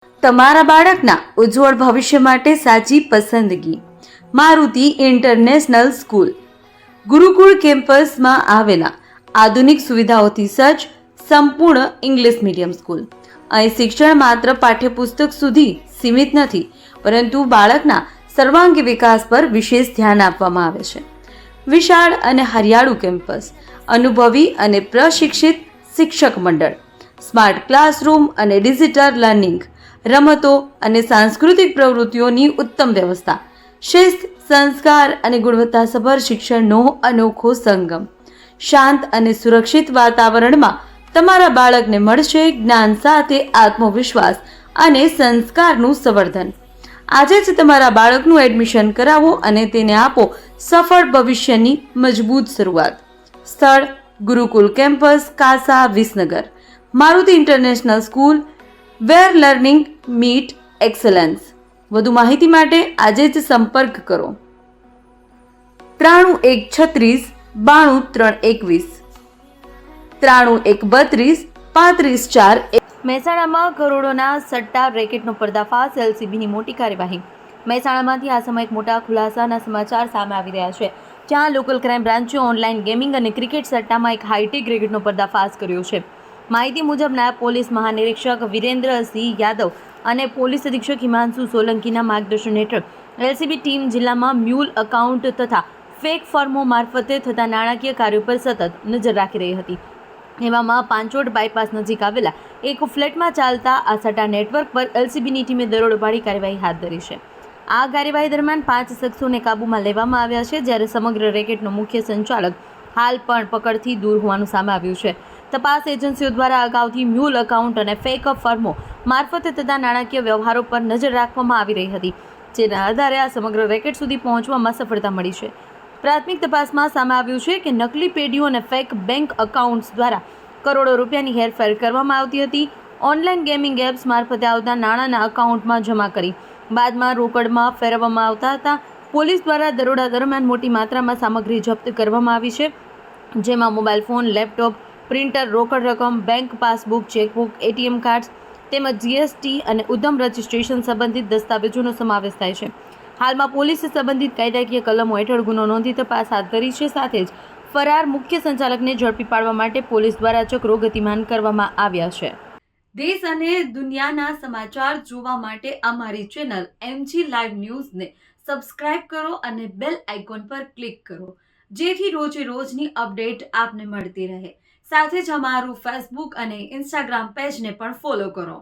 તમારા બાળકના ઉજ્જવળ ભવિષ્ય માટે સાચી પસંદગી મારુતિ ઇન્ટરનેશનલ સ્કૂલ. ગુરુકુળ કેમ્પસમાં આવેલા આધુનિક સુવિધાઓથી સજ્જ સંપૂર્ણ ઇંગ્લિશ મીડિયમ સ્કૂલ. અહીં શિક્ષણ માત્ર પાઠ્યપુસ્તક સુધી સીમિત નથી, પરંતુ બાળકના સર્વાંગી વિકાસ પર વિશેષ ધ્યાન આપવામાં આવે છે. વિશાળ અને હરિયાળું કેમ્પસ, અનુભવી અને પ્રશિક્ષિત શિક્ષક મંડળ, સ્માર્ટ ક્લાસરૂમ અને ડિજિટલ લર્નિંગ, રમતો અને સાંસ્કૃતિક પ્રવૃત્તિઓની ઉત્તમ વ્યવસ્થા, શિસ્ત, સંસ્કાર અને ગુણવત્તાસભર શિક્ષણનો અનોખો સંગમ. શાંત અને સુરક્ષિત વાતાવરણમાં તમારા બાળકને મળશે જ્ઞાન સાથે આત્મવિશ્વાસ અને સંસ્કારનું સંવર્ધન. આજે જ તમારા બાળકનું એડમિશન કરાવો અને તેને આપો સફળ ભવિષ્યની મજબૂત શરૂઆત. સ્થળ: ગુરુકુલ કેમ્પસ, કાસા, વિસનગર. મારુતિ ઇન્ટરનેશનલ સ્કૂલ, વેર લર્નિંગ મીટ એક્સલન્સ. વધુ માહિતી માટે આજે જ સંપર્ક કરો 9136 92 321 32 35 4. મહેસાણામાં કરોડોના સટ્ટા રેકેટનો પર્દાફાશ, એલસીબીની મોટી કાર્યવાહી. મહેસાણામાંથી આ સમયે મોટા ખુલાસાના સમાચાર સામે આવી રહ્યા છે, જ્યાં લોકલ ક્રાઇમ બ્રાન્ચે ઓનલાઈન ગેમિંગ અને ક્રિકેટ સટ્ટામાં એક હાઈટેક રેકેટનો પર્દાફાશ કર્યો છે. માહિતી મુજબ નાયબ પોલીસ મહાનિરીક્ષક વિરેન્દ્રસિંહ યાદવ અને પોલીસ અધિક્ષક હિમાંશુ સોલંકીના માર્ગદર્શન હેઠળ એલસીબી ટીમ જિલ્લામાં મ્યુલ એકાઉન્ટ તથા ફેક ફર્મો મારફતે થતા નાણાકીય કાર્યો પર સતત નજર રાખી રહી હતી. એવામાં પાંચોડ બાયપાસ નજીક આવેલા એક ફ્લેટમાં ચાલતા આ સટ્ટા નેટવર્ક પર એલસીબીની ટીમે દરોડો પાડી કાર્યવાહી હાથ ધરી છે. આ કાર્યવાહી દરમિયાન 5 શખ્સોને કાબૂમાં લેવામાં આવ્યા છે, જ્યારે સમગ્ર રેકેટનો મુખ્ય સંચાલક હાલ પણ પકડથી દૂર હોવાનું સામે આવ્યું છે. તપાસ એજન્સીઓ દ્વારા અગાઉથી મ્યુલ એકાઉન્ટ અને ફેક ફર્મો મારફતે થતા નાણાકીય વ્યવહારો પર નજર રાખવામાં આવી રહી હતી, જેના આધારે આ સમગ્ર રેકેટ સુધી પહોંચવામાં સફળતા મળી છે. પ્રાથમિક તપાસમાં સામે આવ્યું છે કે નકલી પેઢીઓ અને ફેક બેંક એકાઉન્ટ્સ દ્વારા કરોડો રૂપિયાની હેરફેર કરવામાં આવતી હતી. ઓનલાઈન ગેમિંગ એપ્સ મારફતે આવતા નાણાંના એકાઉન્ટમાં જમા કરી બાદમાં રોકડમાં ફેરવવામાં આવતા હતા. પોલીસ દ્વારા દરોડા દરમિયાન મોટી માત્રામાં સામગ્રી જપ્ત કરવામાં આવી છે, જેમાં મોબાઈલ ફોન, લેપટોપ, પ્રિન્ટર, રોકડ રકમ, bank passbook, chequebook, ATM cards તેમજ જીએસટી અને ઉદ્યમ રજિસ્ટ્રેશન સંબંધિત દસ્તાવેજોનો સમાવેશ થાય છે. હાલમાં પોલીસે સંબંધિત કાયદાકીય કલમો હેઠળ ગુનો નોંધી તપાસ હાથ ધરી છે. સાથે જ ફરાર મુખ્ય સંચાલકને ઝડપી પાડવા માટે પોલીસ દ્વારા ચક્રો ગતિમાન કરવામાં આવ્યા છે. દેશ અને દુનિયાના સમાચાર જોવા માટે અમારી ચેનલ MG લાઈવ ન્યૂઝને સબસ્ક્રાઇબ કરો અને બેલ આઇકોન પર ક્લિક કરો, જેથી રોજે રોજની અપડેટ આપને મળતી રહે. સાથે જ અમારું ફેસબુક અને ઇન્સ્ટાગ્રામ પેજને પણ ફોલો કરો.